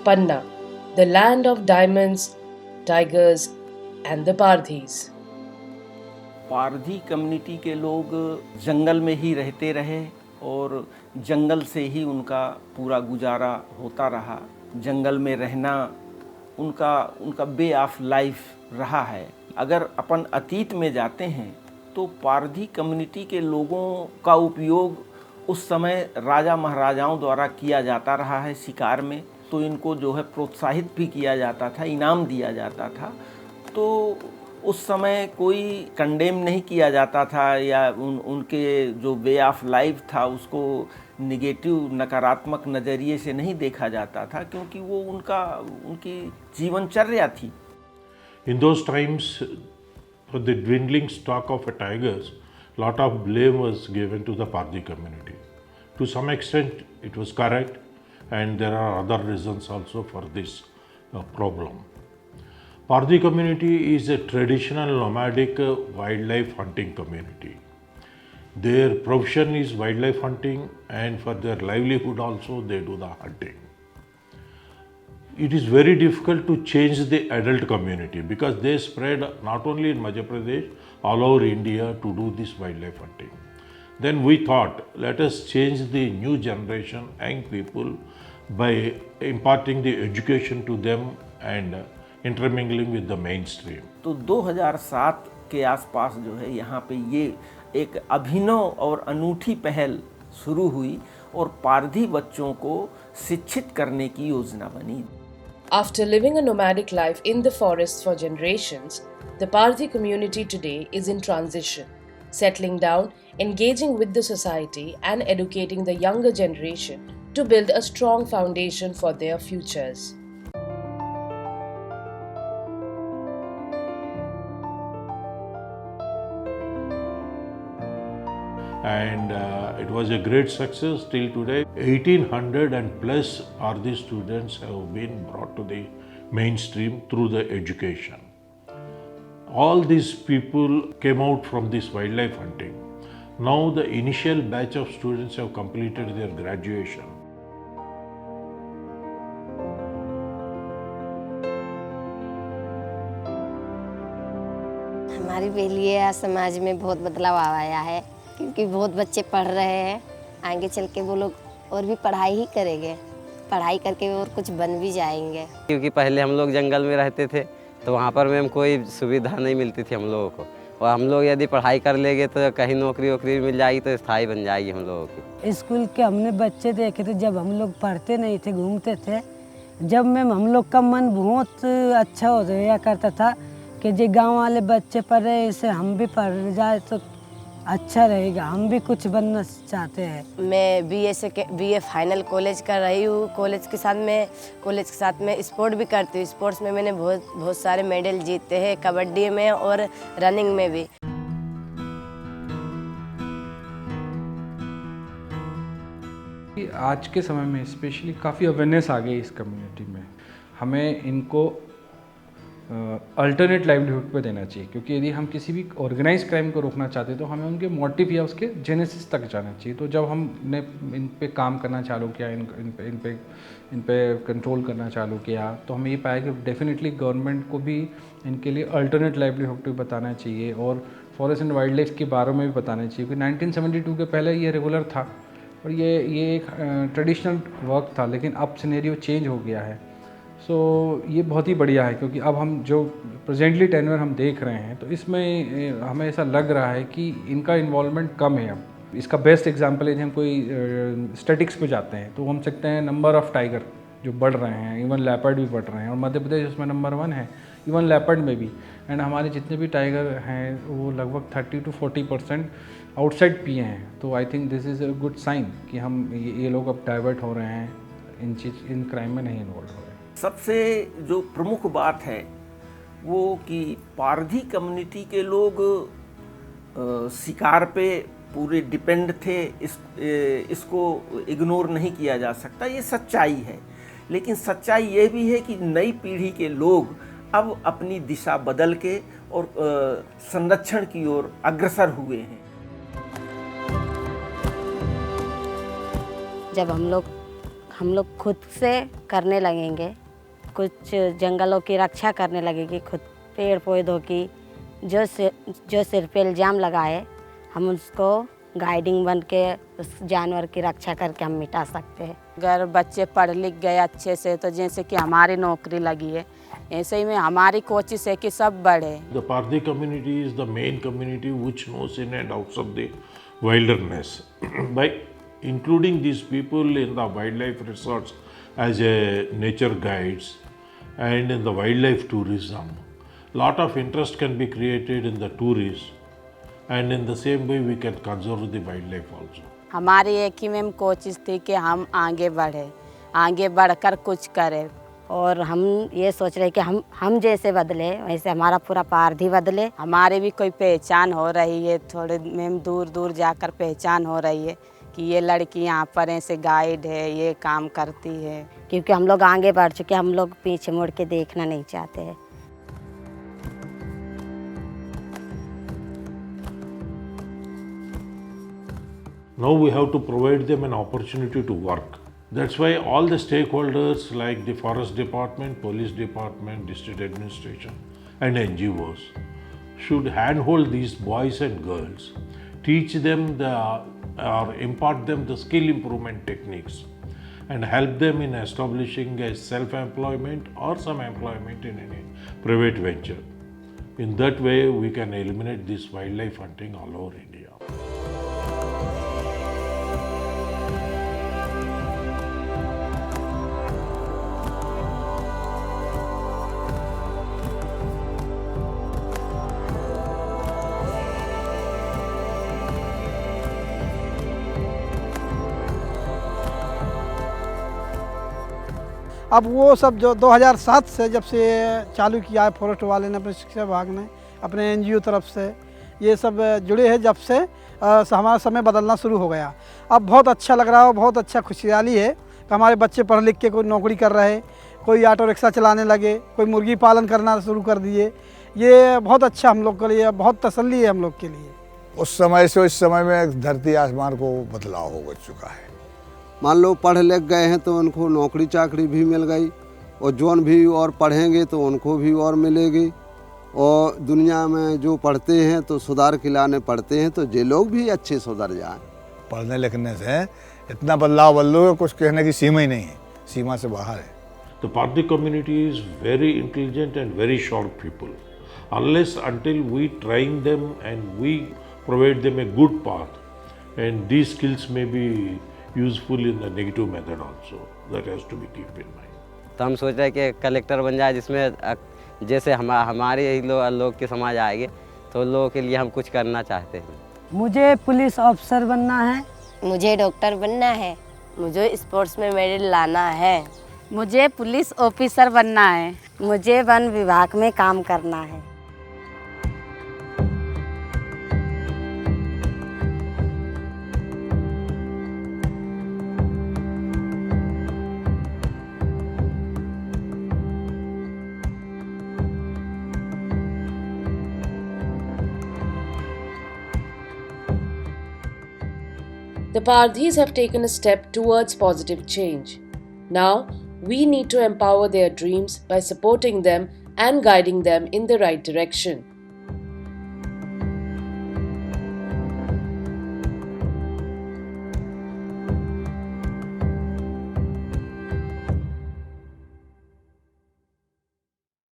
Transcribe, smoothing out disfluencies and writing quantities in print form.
Panna, the land of diamonds, tigers, and the Pardhis. Pardhi community के लोग जंगल में ही रहते रहे और जंगल से ही उनका पूरा गुजारा होता रहा। जंगल में रहना उनका वे ऑफ लाइफ रहा है। अगर अपन अतीत में जाते हैं तो पारधी कम्युनिटी के लोगों का उपयोग उस समय राजा महाराजाओं द्वारा किया जाता रहा है शिकार में, तो इनको जो है प्रोत्साहित भी किया जाता था, इनाम दिया जाता था। तो उस समय कोई कंडेम नहीं किया जाता था या उनके जो वे ऑफ लाइफ था उसको निगेटिव नकारात्मक नज़रिए से नहीं देखा जाता था, क्योंकि वो उनकी जीवनचर्या थी। In those times, for the dwindling stock of tigers, lot of blame was given to the Pardhi community. To some extent, it was correct, and there are other reasons also for this problem. Pardhi community is a traditional nomadic wildlife hunting community. Their profession is wildlife hunting, and for their livelihood also they do the hunting. It is very difficult to change the adult community because they spread not only in Madhya Pradesh, all over India to do this wildlife hunting. Then we thought, let us change the new generation, young people, by imparting the education to them and intermingling with the mainstream. तो 2007 के आसपास जो है यहाँ पे ये एक अभिनव और अनूठी पहल शुरू हुई और पारधी बच्चों को शिक्षित करने की योजना बनी। After living a nomadic life in the forests for generations, the Pardhi community today is in transition, settling down, engaging with the society, and educating the younger generation to build a strong foundation for their futures. And it was a great success till today. 1800 and plus Pardhi students have been brought to the mainstream through the education. All these people came out from this wildlife hunting. Now the initial batch of students have completed their graduation. हमारे भी लिए समाज में बहुत बदलाव आया है, क्योंकि बहुत बच्चे पढ़ रहे हैं। आगे चल के वो लोग और भी पढ़ाई ही करेंगे, पढ़ाई करके और कुछ बन भी जाएंगे। क्योंकि पहले हम लोग जंगल में रहते थे तो वहाँ पर मैम कोई सुविधा नहीं मिलती थी हम लोगों को, और हम लोग यदि पढ़ाई कर लेंगे तो कहीं नौकरी वोकरी मिल जाएगी तो स्थायी बन जाएगी हम लोगों की। स्कूल के हमने बच्चे देखे थे जब हम लोग पढ़ते नहीं थे, घूमते थे, जब मैम हम लोग का मन बहुत अच्छा हो जाया करता था कि जो गांव वाले बच्चे पढ़ रहे हैं इससे हम भी पढ़ जाए तो अच्छा रहेगा, हम भी कुछ बनना चाहते हैं। मैं बीए फाइनल कॉलेज कर रही हूँ। कॉलेज के साथ में स्पोर्ट भी करती हूँ। स्पोर्ट्स में मैंने बहुत सारे मेडल जीते हैं, कबड्डी में और रनिंग में भी। आज के समय में स्पेशली काफ़ी अवेयरनेस आ गई इस कम्युनिटी में। हमें इनको अल्टरनेट लाइवलीहुड पे देना चाहिए, क्योंकि यदि हम किसी भी ऑर्गेनाइज क्राइम को रोकना चाहते हैं तो हमें उनके मोटिव या उसके जेनेसिस तक जाना चाहिए। तो जब हमने इन पे काम करना चालू किया, इन पे कंट्रोल करना चालू किया, तो हमें ये पाया कि डेफिनेटली गवर्नमेंट को भी इनके लिए अल्टरनेट लाइवलीहुड पे बताना चाहिए और फॉरेस्ट एंड वाइल्ड लाइफ के बारे में भी बताना चाहिए। क्योंकि 1972 के पहले ये रेगुलर था और ये एक ट्रेडिशनल वर्क था, लेकिन अब सिनेरियो चेंज हो गया है। सो ये बहुत ही बढ़िया है, क्योंकि अब हम जो प्रेजेंटली टेन्योर हम देख रहे हैं तो इसमें हमें ऐसा लग रहा है कि इनका इन्वॉल्वमेंट कम है। अब इसका बेस्ट एग्जांपल है कि हम कोई स्टैटिक्स पे जाते हैं तो हम सकते हैं नंबर ऑफ़ टाइगर जो बढ़ रहे हैं, इवन लेपर्ड भी बढ़ रहे हैं, और मध्य प्रदेश उसमें नंबर 1 है, इवन लेपर्ड में भी। एंड हमारे जितने भी टाइगर हैं वो लगभग 30 to 40% आउटसाइड पिए हैं। तो I think this is a good sign कि हम ये लोग अब डाइवर्ट हो रहे हैं, इन क्राइम में नहीं इन्वॉल्व हो रहे हैं। सबसे जो प्रमुख बात है वो कि पारधी कम्युनिटी के लोग शिकार पे पूरे डिपेंड थे, इसको इग्नोर नहीं किया जा सकता, ये सच्चाई है। लेकिन सच्चाई ये भी है कि नई पीढ़ी के लोग अब अपनी दिशा बदल के और संरक्षण की ओर अग्रसर हुए हैं। जब हम लोग हम लोग खुद से करने लगेंगे, कुछ जंगलों की रक्षा करने लगेंगे, खुद पेड़ पौधों की। जो सिर पे इल्ज़ाम लगाए हम उसको गाइडिंग बन के उस जानवर की रक्षा करके हम मिटा सकते हैं। अगर बच्चे पढ़ लिख गए अच्छे से तो जैसे कि हमारी नौकरी लगी है, ऐसे ही में हमारी कोशिश है कि सब बढ़े। The Parthi community is the main community which knows in and outs of the wilderness. By including these people in the wildlife resorts as a nature guides and in the wildlife tourism, lot of interest can be created in the tourists, and in the same way we can conserve the wildlife also. हमारी एक ही ma'am कोशिश थी कि हम आगे बढ़े, आगे बढ़कर कुछ करें। और हम ये सोच रहे हैं कि हम जैसे बदले वैसे हमारा पूरा पारधी बदले। हमारी भी कोई पहचान हो रही है, थोड़े मैम दूर दूर जाकर पहचान हो रही है कि ये लड़की यहाँ पर ऐसे गाइड है, ये काम करती है। क्योंकि हम लोग आगे बढ़ चुके, हम लोग पीछे मुड़ के देखना नहीं चाहते हैं। Now we have to provide them an opportunity to work. That's why all the stakeholders like the forest department, police department, district administration and NGOs should handhold these boys and girls, teach them or impart them the skill improvement techniques and help them in establishing a self-employment or some employment in any private venture. In that way we can eliminate this wildlife hunting all over India. अब वो सब जो 2007 से जब से चालू किया है फॉरेस्ट वाले ने, अपने शिक्षा विभाग ने, अपने एनजीओ तरफ से ये सब जुड़े हैं, जब से हमारा समय बदलना शुरू हो गया। अब बहुत अच्छा लग रहा है, बहुत अच्छा खुशहाली है कि हमारे बच्चे पढ़ लिख के कोई नौकरी कर रहे, कोई ऑटो रिक्शा चलाने लगे, कोई मुर्गी पालन करना शुरू कर दिए। ये बहुत अच्छा हम लोग के लिए, बहुत तसल्ली है हम लोग के लिए। उस समय से इस समय में धरती आसमान को बदलाव हो चुका है। मान लो पढ़ लिख गए हैं तो उनको नौकरी चाकरी भी मिल गई, और जोन भी और पढ़ेंगे तो उनको भी और मिलेगी। और दुनिया में जो पढ़ते हैं तो सुधार खिलाने पढ़ते हैं, तो ये लोग भी अच्छे सुधर जाएं। पढ़ने लिखने से इतना बदलाव बदलो कुछ कहने की सीमा ही नहीं है, सीमा से बाहर है। The Parthi community is very intelligent and very sharp people. Unless until we train them and we provide them a good path, and these skills may be useful in the negative method also. That has to be kept in mind. तो हम सोच रहे हैं कि collector बन जाए, जिसमें जैसे हमारे ही लोग के समाज आएंगे तो लोगों के लिए हम कुछ करना चाहते हैं। मुझे पुलिस ऑफिसर बनना है, मुझे डॉक्टर बनना है, मुझे स्पोर्ट्स में मेडल लाना है, मुझे पुलिस ऑफिसर बनना है, मुझे वन विभाग में काम करना है। The Pardhis have taken a step towards positive change. Now, we need to empower their dreams by supporting them and guiding them in the right direction.